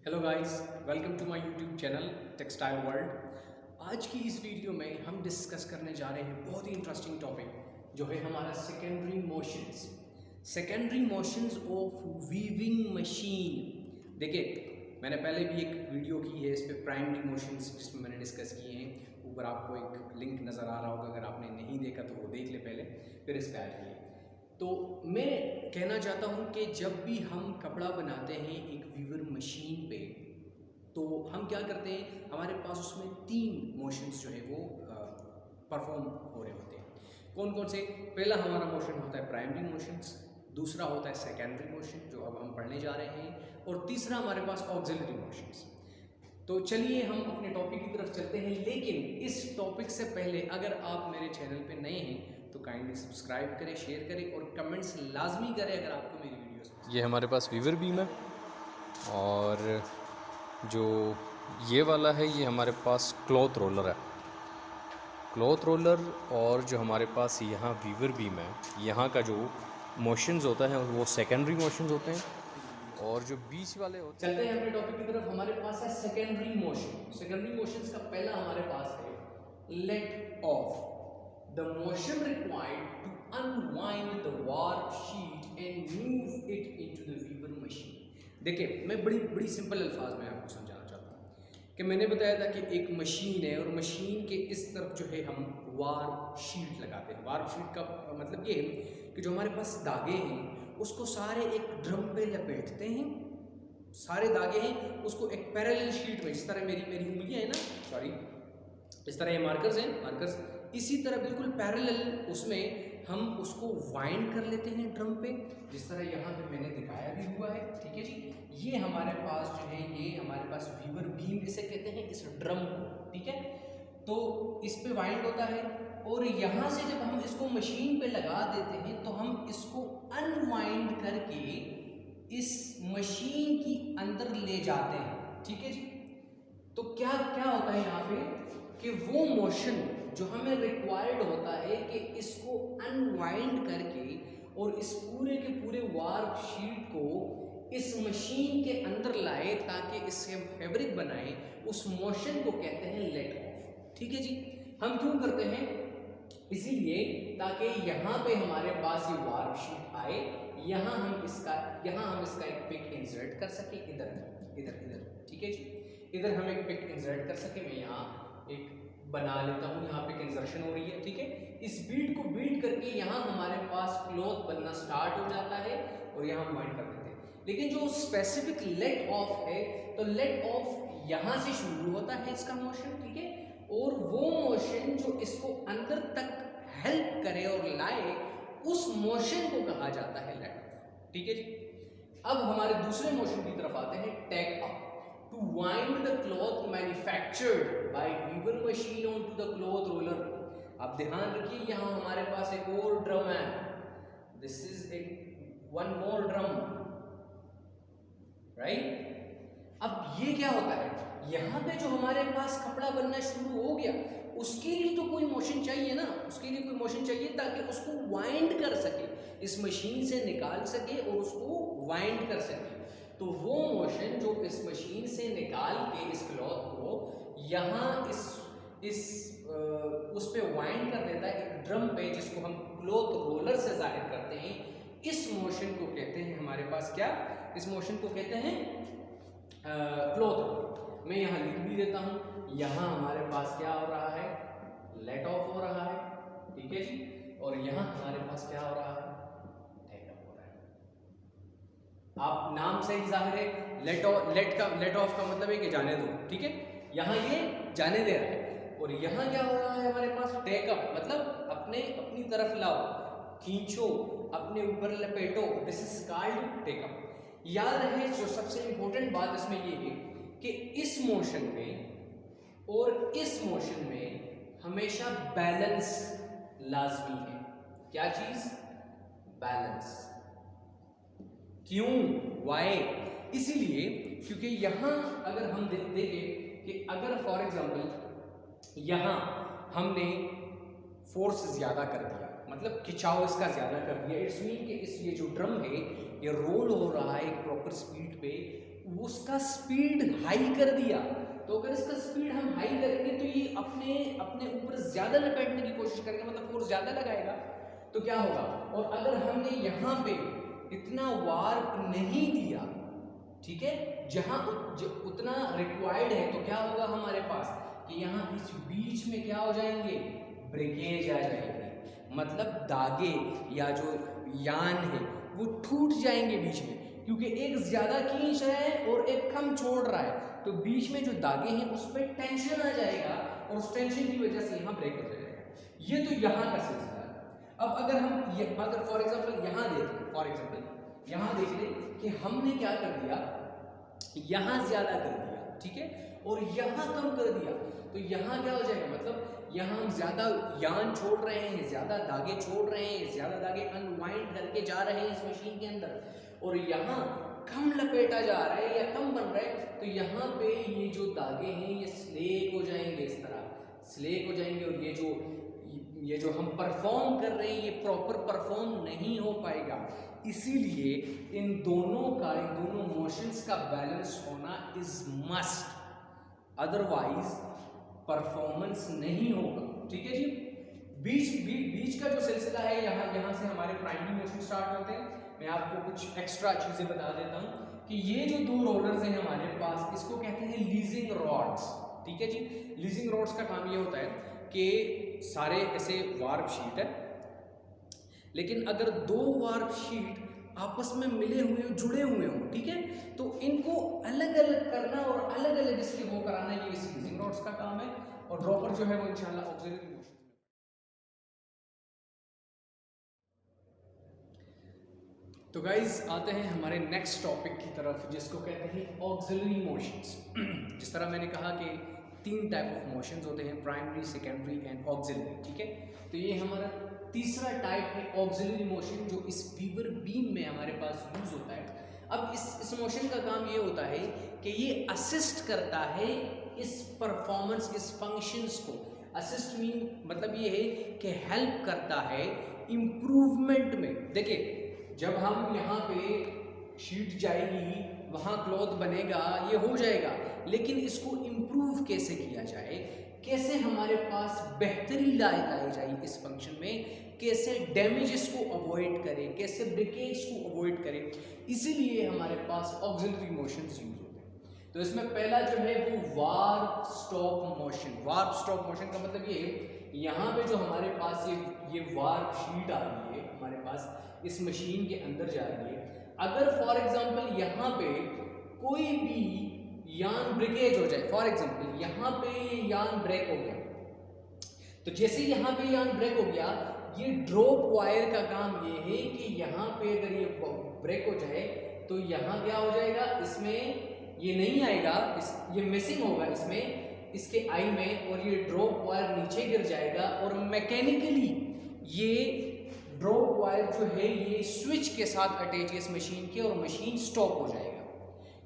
Hello guys, welcome to my YouTube channel textile world. आज की इस वीडियो में हम डिस्कस करने जा रहे हैं बहुत ही इंटरेस्टिंग टॉपिक जो है हमारा secondary motions of weaving machine. देखिए, मैंने पहले भी एक वीडियो की है इस पे प्राइमरी मोशंस, जिसमें मैंने डिस्कस किए हैं। ऊपर आपको एक लिंक नज़र आ रहा होगा, अगर आपने नहीं देखा तो वो देख ले पहले, फिर इस पर आ जाइए। तो मैं कहना चाहता हूँ कि जब भी हम कपड़ा बनाते हैं एक वीवर मशीन पे, तो हम क्या करते हैं, हमारे पास उसमें 3 मोशंस जो है वो परफॉर्म हो रहे होते हैं। कौन कौन से? पहला हमारा मोशन होता है प्राइमरी मोशंस, दूसरा होता है सेकेंडरी मोशन जो अब हम पढ़ने जा रहे हैं, और तीसरा हमारे पास ऑक्सिलरी मोशंस। तो चलिए हम अपने टॉपिक की तरफ चलते हैं। लेकिन इस टॉपिक से पहले अगर आप मेरे चैनल पे नए हैं तो काइंडली सब्सक्राइब करें, शेयर करें और कमेंट्स लाजमी करें अगर आपको मेरी वीडियोस पसंद। ये हमारे पास वीवर बीम है और जो ये वाला है ये हमारे पास क्लॉथ रोलर है। क्लॉथ रोलर और जो हमारे पास यहाँ वीवर बीम है, यहाँ का जो मोशंस होता है वो सेकेंडरी मोशंस होते हैं और जो बीच वाले होते चलते हैं अपने टॉपिक की तरफ। हमारे पास है सेकेंडरी मोशन। सेकेंडरी मोशंस का पहला हमारे पास है let off, the motion required to unwind the warp sheet and move it into the weaver machine. देखिए, मैं बड़ी बड़ी सिंपल अल्फाज में आपको समझाना चाहता हूँ कि मैंने बताया था कि एक मशीन है और मशीन के इस तरफ जो है हम वार्प शीट लगाते हैं। वार्प शीट का मतलब ये है कि जो हमारे पास धागे हैं उसको सारे एक ड्रम पे लपेटते हैं। सारे धागे हैं उसको एक पैरेलल शीट में, जिस तरह मेरी उंगलियां हैं ना, सॉरी, इस तरह ये मार्कर्स हैं, मार्कर्स इसी तरह बिल्कुल पैरेलल उसमें हम उसको वाइंड कर लेते हैं ड्रम पे, जिस तरह यहाँ पे मैंने दिखाया भी हुआ है। ठीक है जी, ये हमारे पास जो है, ये हमारे पास वीवर बीम इसे कहते हैं, इस ड्रम को। ठीक है, तो इस पे वाइंड होता है और यहाँ से जब हम इसको मशीन पे लगा देते हैं तो हम इसको अनवाइंड करके इस मशीन की अंदर ले जाते हैं। ठीक है जी, तो क्या क्या होता है यहाँ पे कि वो मोशन जो हमें रिक्वायर्ड होता है कि इसको अनवाइंड करके और इस पूरे के पूरे वार्प शीट को इस मशीन के अंदर लाए ताकि इससे हम फैब्रिक बनाएं, उस मोशन को कहते हैं लेट ऑफ। ठीक है जी, हम क्यों करते हैं? इसीलिए ताकि यहाँ पे हमारे पास ये वार्प शीट आए, यहाँ हम इसका एक पिक इंसर्ट कर सके, इधर इधर इधर। ठीक है जी, इधर हम एक पिक इंसर्ट कर सके। मैं यहाँ एक बना लेता हूँ, यहाँ पिक इंसर्शन हो रही है। ठीक है, इस बीट को बीट करके यहाँ हमारे पास क्लॉथ बनना स्टार्ट हो जाता है और यहाँ हम वाइंड कर देते हैं। लेकिन जो स्पेसिफिक लेट ऑफ है, तो लेट ऑफ यहाँ से शुरू होता है इसका मोशन। ठीक है, और वो मोशन जो इसको अंदर तक हेल्प करे और लाए, उस मोशन को कहा जाता है लेट ऑफ। ठीक है जी, अब हमारे दूसरे मोशन की तरफ आते हैं, take up, to wind the cloth manufactured by weaver machine on to the cloth roller. अब ध्यान रखिए, यहाँ हमारे पास एक और ड्रम है, दिस इज एक वन मोर ड्रम, राइट। अब ये क्या होता है, यहाँ पे जो हमारे पास कपड़ा बनना शुरू हो गया, उसके लिए तो कोई मोशन चाहिए ना, उसके लिए कोई मोशन चाहिए ताकि उसको वाइंड कर सके, इस मशीन से निकाल सके और उसको वाइंड कर सके। तो वो मोशन जो इस मशीन से निकाल के इस क्लॉथ को यहाँ उस पे वाइंड कर देता है एक ड्रम पे, जिसको हम क्लॉथ रोलर से जाहिर करते हैं। इस मोशन को कहते हैं हमारे पास क्या, इस मोशन को कहते हैं क्लॉथ रोलर। मैं यहाँ लिख भी देता हूँ, यहाँ हमारे पास क्या हो रहा है, लेट ऑफ हो रहा है। ठीक है जी, और यहाँ हमारे पास क्या हो रहा है, टैग अप हो रहा है। आप नाम से ही जाहिर है, लेट ऑफ का मतलब है कि जाने दो। ठीक है, यहाँ ये जाने दे रहा है, और यहाँ क्या हो रहा है हमारे पास, टेक अप, मतलब अपनी तरफ लाओ, खींचो, अपने ऊपर लपेटो, this is called take up. याद रहे, जो सबसे इंपॉर्टेंट बात इसमें ये है कि इस मोशन में और इस मोशन में हमेशा बैलेंस लाजमी है। क्या चीज? बैलेंस। क्यों? वाई? इसीलिए क्योंकि यहां अगर हम देखें कि अगर फॉर एग्जांपल यहां हमने फोर्स ज्यादा कर दिया, मतलब खिंचाव इसका ज्यादा कर दिया, इट्स मीन कि इस ये जो ड्रम है ये रोल हो रहा है एक प्रॉपर स्पीड पे, उसका स्पीड हाई कर दिया, तो अगर इसका स्पीड हम हाई करेंगे तो ये अपने अपने ऊपर ज्यादा लपेटने की कोशिश करेगा, मतलब फोर्स ज्यादा लगाएगा, तो क्या होगा। और अगर हमने यहाँ पे इतना वार्प नहीं दिया, ठीक है, जहां उतना रिक्वायर्ड है, तो क्या होगा हमारे पास कि यहाँ इस बीच में क्या हो जाएंगे, ब्रेकेज आ जाएंगे, मतलब दागे या जो यान है वो टूट जाएंगे बीच में, क्योंकि एक ज्यादा खींच रहा है और एक कम छोड़ रहा है, तो बीच में जो दागे हैं उस पर टेंशन आ जाएगा और उस टेंशन की वजह से यहाँ ब्रेक हो जाएगा। ये तो यहाँ का सिलसिला है। अब अगर हम अगर फॉर एग्जाम्पल यहाँ देखें, फॉर एग्जाम्पल यहाँ देख लें कि हमने क्या कर दिया, यहाँ ज्यादा कर दिया, ठीक है, और यहाँ कम कर दिया, तो यहाँ क्या हो जाएगा, मतलब यहाँ हम ज्यादा यान छोड़ रहे हैं, ज्यादा धागे छोड़ रहे हैं, ज्यादा धागे अनवाइंड करके जा रहे हैं इस मशीन के अंदर, और यहाँ कम लपेटा जा रहा है या कम बन रहा है, तो यहाँ पे ये जो धागे हैं ये स्लेक हो जाएंगे, इस तरह स्लेक हो जाएंगे, और ये जो हम परफॉर्म कर रहे हैं ये प्रॉपर परफॉर्म नहीं हो पाएगा। इसीलिए इन दोनों मोशंस का बैलेंस होना इज मस्ट, अदरवाइज परफॉर्मेंस नहीं होगा, ठीक है जी। बीच का जो सिलसिला है, यहाँ से हमारे प्राइमरी मोशन स्टार्ट होते हैं। मैं आपको कुछ एक्स्ट्रा चीजें बता देता हूँ कि ये जो दो रोलर्स हैं हमारे पास, इसको कहते हैं लीजिंग रॉड्स, ठीक है जी। लीजिंग रॉड्स का काम ये होता है कि सारे ऐसे वार्प शीट है, लेकिन अगर दो वार्प शीट आपस में मिले हुए जुड़े हुए हों, ठीक है, तो इनको अलग अलग करना और अलग अलग इसके वो कराना, ये इस लीजिंग रॉड्स का काम है। और ड्रॉपर जो है वो इंशाल्लाह ऑक्सिलरी मोशन। तो गाइज आते हैं हमारे नेक्स्ट टॉपिक की तरफ, जिसको कहते हैं ऑक्सिलरी मोशंस। जिस तरह मैंने कहा कि 3 टाइप ऑफ मोशंस होते हैं, प्राइमरी, सेकेंडरी एंड ऑक्सिलरी, ठीक है। तो ये हमारा तीसरा टाइप है ऑक्सिलरी मोशन, जो इस वीवर बीम में हमारे पास यूज होता है। अब इस मोशन का काम ये होता है कि ये असिस्ट करता है इस परफॉर्मेंस, इस फंक्शंस को। असिस्ट मीन मतलब ये है कि हेल्प करता है इम्प्रूवमेंट में। देखिए, जब हम यहाँ पे शीट जाएगी, वहाँ क्लॉथ बनेगा, ये हो जाएगा, लेकिन इसको इम्प्रूव कैसे किया जाए, कैसे हमारे पास बेहतरी लाई जाए इस फंक्शन में, कैसे डैमेजेस को अवॉइड करें, कैसे ब्रेकेज को अवॉइड करें, इसीलिए हमारे पास ऑक्सिलरी मोशंस यूज होते हैं। तो इसमें पहला जो है वो warp stop motion. Warp stop motion का मतलब ये है, यहाँ पे जो हमारे पास ये वार्प शीट आ रही है हमारे पास, इस मशीन के अंदर जा रही है, अगर फॉर एग्जांपल यहाँ पे कोई भी यान ब्रेकेज हो जाए, फॉर एग्जांपल यहाँ पे ये यान ब्रेक हो गया, तो जैसे यहाँ पे यान ब्रेक हो गया, ये ड्रॉप वायर का काम ये है कि यहाँ पे अगर ये ब्रेक हो जाए तो यहाँ क्या हो जाएगा, इसमें ये नहीं आएगा, ये मिसिंग होगा इसमें, इसके आई में, और ये ड्रॉप वायर नीचे गिर जाएगा, और मैकेनिकली ये ड्रॉप वायर जो है ये स्विच के साथ अटैच है इस मशीन के, और मशीन स्टॉप हो जाएगा।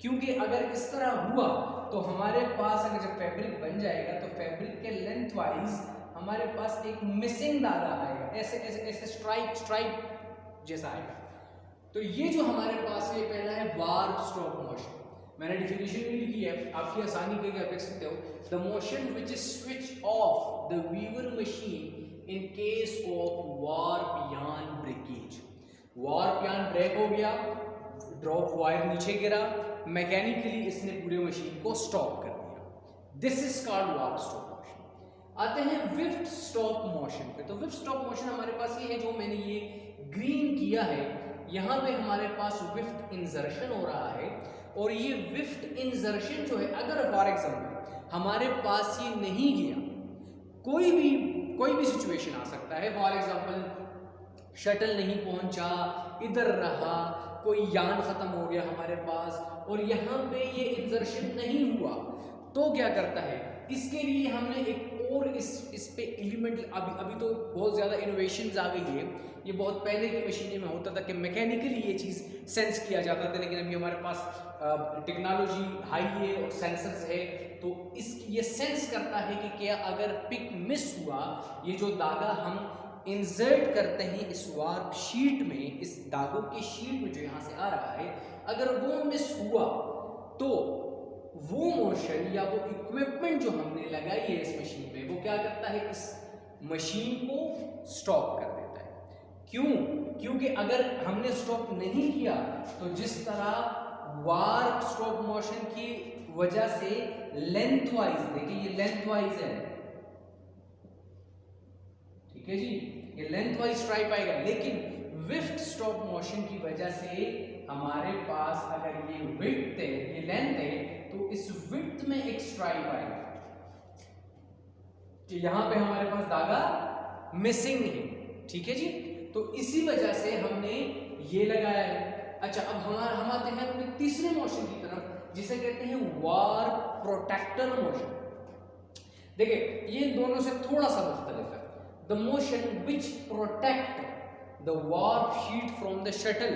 क्योंकि अगर इस तरह हुआ तो हमारे पास अगर जब फैब्रिक बन जाएगा तो फैब्रिक के लेंथ वाइज हमारे पास एक मिसिंग धागा आएगा, ऐसे ऐसे ऐसे स्ट्राइप जैसा आएगा। तो ये जो हमारे पास ये पहला है वार्प स्टॉप मोशन। मैंने डिफिनेशन भी लिखी है, आपकी आसानी के लिए आप देख सकते हो। The motion which is switch off the weaver machine in case of warp yarn breakage. Warp yarn break हो गया, ड्रॉप वायर नीचे गिरा, मैकेनिकली इसने पूरे मशीन को स्टॉप कर दिया। This is called warp stop motion. आते हैं विफ्ट स्टॉप मोशन पे। तो विफ्ट स्टॉप मोशन हमारे पास ये है, जो मैंने ये ग्रीन किया है, यहाँ पे हमारे पास विफ्ट इंसर्शन हो रहा है, और ये विफ्ट इंसर्शन जो है, अगर फॉर एग्जाम्पल हमारे पास ये नहीं गया, कोई भी सिचुएशन आ सकता है, फॉर एग्जाम्पल शटल नहीं पहुंचा, इधर रहा, कोई यान खत्म हो गया हमारे पास, और यहाँ पे ये इंसर्शन नहीं हुआ, तो क्या करता है, इसके लिए हमने एक और इस पे एलिमेंट, अभी तो बहुत ज़्यादा इनोवेशंस आ गई है। ये बहुत पहले की मशीनें में होता था कि मैकेनिकली ये चीज़ सेंस किया जाता था, लेकिन अभी हमारे पास टेक्नोलॉजी हाई है और सेंसर्स है, तो ये सेंस करता है कि क्या अगर पिक मिस हुआ, ये जो धागा हम इंसर्ट करते हैं इस वार्प शीट में, इस धागों की शीट में जो यहाँ से आ रहा है, अगर वो मिस हुआ तो वो मोशन या वो इक्विपमेंट जो हमने लगाई है इस मशीन पे, वो क्या करता है, इस मशीन को स्टॉप कर देता है। क्यों? क्योंकि अगर हमने स्टॉप नहीं किया तो जिस तरह वार्प स्टॉप मोशन की वजह से लेंथवाइज, देखिए ये लेंथवाइज है, ठीक है जी, ये लेंथवाइज स्ट्राइप आएगा, लेकिन विफ्ट स्टॉप मोशन की वजह से हमारे पास अगर ये विड्थ है, ये लेंथ है, तो इस विड्थ में एक स्ट्राइप आएगा कि यहां पे हमारे पास धागा मिसिंग है, ठीक है जी। तो इसी वजह से हमने ये लगाया है। अच्छा, अब हम आते हैं अपने तीसरे मोशन की तरफ, जिसे कहते हैं वार्प प्रोटेक्टर मोशन। देखिए ये दोनों से थोड़ा सा मुख्तलिफ है। The motion which protect the warp sheet from the shuttle.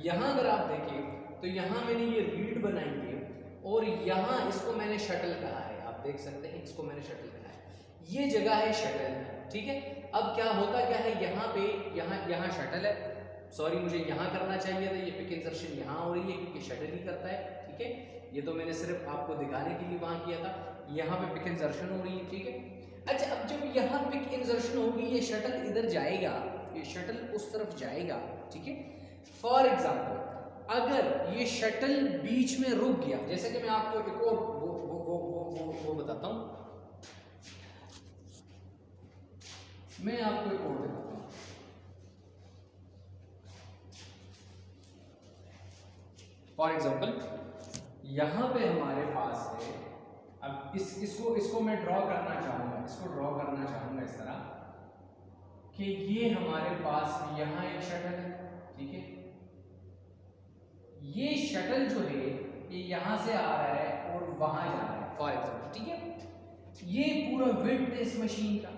यहां अगर आप देखें तो यहां मैंने ये रीड बनाई है और यहां इसको मैंने शटल कहा है, आप देख सकते हैं इसको मैंने शटल कहा है, ये जगह है शटल, ठीक है। अब क्या होता क्या है, यहाँ पे यहाँ शटल है, सॉरी मुझे यहाँ करना चाहिए था, ये पिक इंसर्शन यहाँ हो रही है क्योंकि शटल ही करता है, ठीक है। ये तो मैंने सिर्फ आपको दिखाने के लिए वहाँ किया था, यहाँ पे पिक इंसर्शन हो रही है, ठीक है। अच्छा, अब जब यहाँ पिक इंसर्शन होगी, ये शटल इधर जाएगा, ये शटल उस तरफ जाएगा, ठीक है। फॉर एग्जाम्पल अगर ये शटल बीच में रुक गया, जैसे कि मैं आपको एक और वो बताता हूँ, मैं आपको एक और दिखाता हूँ। फॉर एग्जाम्पल यहां पे हमारे पास है, अब इसको मैं ड्रॉ करना चाहूंगा, इस तरह कि ये हमारे पास यहां एक शटल है, ठीक है। ये शटल जो है ये यहां से आ रहा है और वहां जा रहा है, फॉर एग्जाम्पल, ठीक है। ये पूरा विड्थ है इस मशीन का।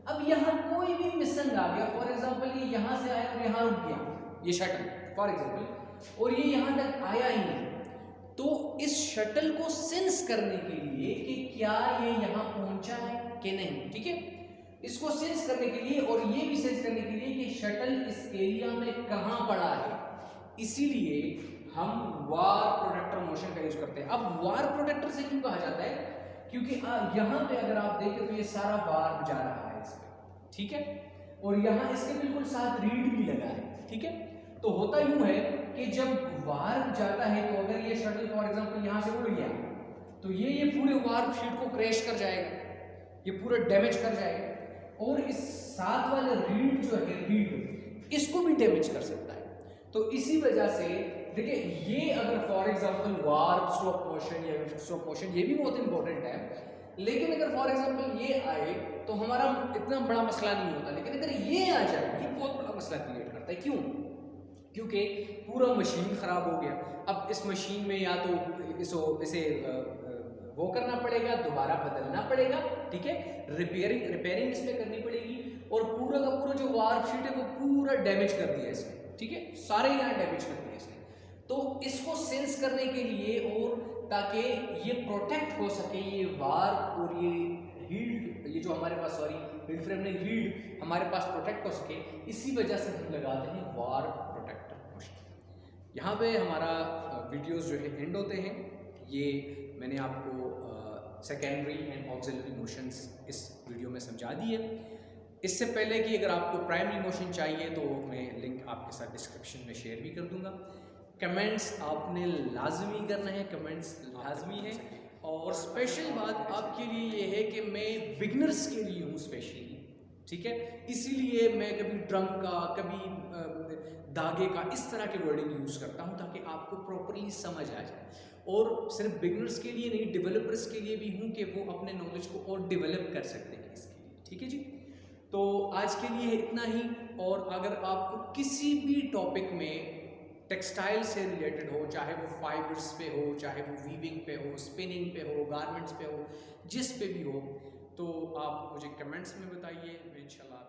अब यहाँ कोई भी मिसिंग आ गया, फॉर एग्जाम्पल ये यहाँ से आया और यहाँ रुक गया, ये शटल फॉर एग्जाम्पल, और ये यहाँ तक आया ही नहीं, तो इस शटल को सेंस करने के लिए कि क्या ये यहाँ पहुंचा है कि नहीं, ठीक है, इसको सेंस करने के लिए और ये भी सेंस करने के लिए कि शटल इस एरिया में कहाँ पड़ा है, इसीलिए हम वार्प प्रोटेक्टर मोशन का यूज करते हैं। अब वार्प प्रोटेक्टर से क्यों कहा जाता है, क्योंकि यहाँ पे अगर आप देखें तो ये सारा वार्प जा रहा है इसमें, ठीक है, और यहाँ इसके बिल्कुल साथ रीड भी लगा है, ठीक है। तो होता यूं है कि जब वार्प जाता है तो अगर ये शटल फॉर एग्जांपल यहाँ से उड़ गया तो ये पूरे वार्प शीट को क्रैश कर जाएगा, ये पूरा डैमेज कर जाएगा, और इस साथ वाले रीड जो है, रीड इसको भी डैमेज कर सकता है। तो इसी वजह से देखिए, ये अगर for example warp stop motion या विफ्ट स्टॉप मोशन, ये भी बहुत इंपॉर्टेंट है, लेकिन अगर फॉर एग्जांपल ये आए तो हमारा इतना बड़ा मसला नहीं होता, लेकिन अगर ये आ जाए ये बहुत बड़ा मसला क्रिएट करता है। क्यों? क्योंकि पूरा मशीन ख़राब हो गया। अब इस मशीन में या तो इसे वो करना पड़ेगा, दोबारा बदलना पड़ेगा, ठीक है, रिपेयरिंग इसमें करनी पड़ेगी, और पूरा का पूरा जो वार्प शीट है वो पूरा डैमेज कर दिया इसने, ठीक है, सारे यहाँ डैमेज कर दिया इसने। तो इसको सेंस करने के लिए और ताकि ये प्रोटेक्ट हो सके, ये वार्प और ये हील्ड, ये जो हमारे पास हील्ड फ्रेम नहीं, हील्ड हमारे पास प्रोटेक्ट हो सके, इसी वजह से हम लगाते हैं वार्प प्रोटेक्टर मोशन। यहाँ पे हमारा वीडियोस जो है एंड होते हैं। ये मैंने आपको सेकेंडरी एंड ऑक्सिलरी मोशंस इस वीडियो में समझा दिए। इससे पहले कि अगर आपको प्राइमरी मोशन चाहिए तो मैं लिंक आपके साथ डिस्क्रिप्शन में शेयर भी कर दूंगा। कमेंट्स आपने लाजमी करना है, कमेंट्स लाजमी है। और स्पेशल बात आपके लिए ये है कि मैं बिगनर्स के लिए हूँ स्पेशली, ठीक है, इसीलिए मैं कभी ड्रम का, कभी धागे का, इस तरह के वर्डिंग यूज़ करता हूँ ताकि आपको प्रॉपरली समझ आ जाए। और सिर्फ बिगनर्स के लिए नहीं, डेवलपर्स के लिए भी हूँ कि वो अपने नॉलेज को और डेवलप कर सकते हैं इसके लिए, ठीक है जी। तो आज के लिए इतना ही। और अगर आपको किसी भी टॉपिक में टेक्सटाइल से रिलेटेड हो, चाहे वो फाइबर्स पे हो, चाहे वो वीविंग पे हो, स्पिनिंग पे हो, गारमेंट्स पे हो, जिस पे भी हो, तो आप मुझे कमेंट्स में बताइए, मैं इंशाल्लाह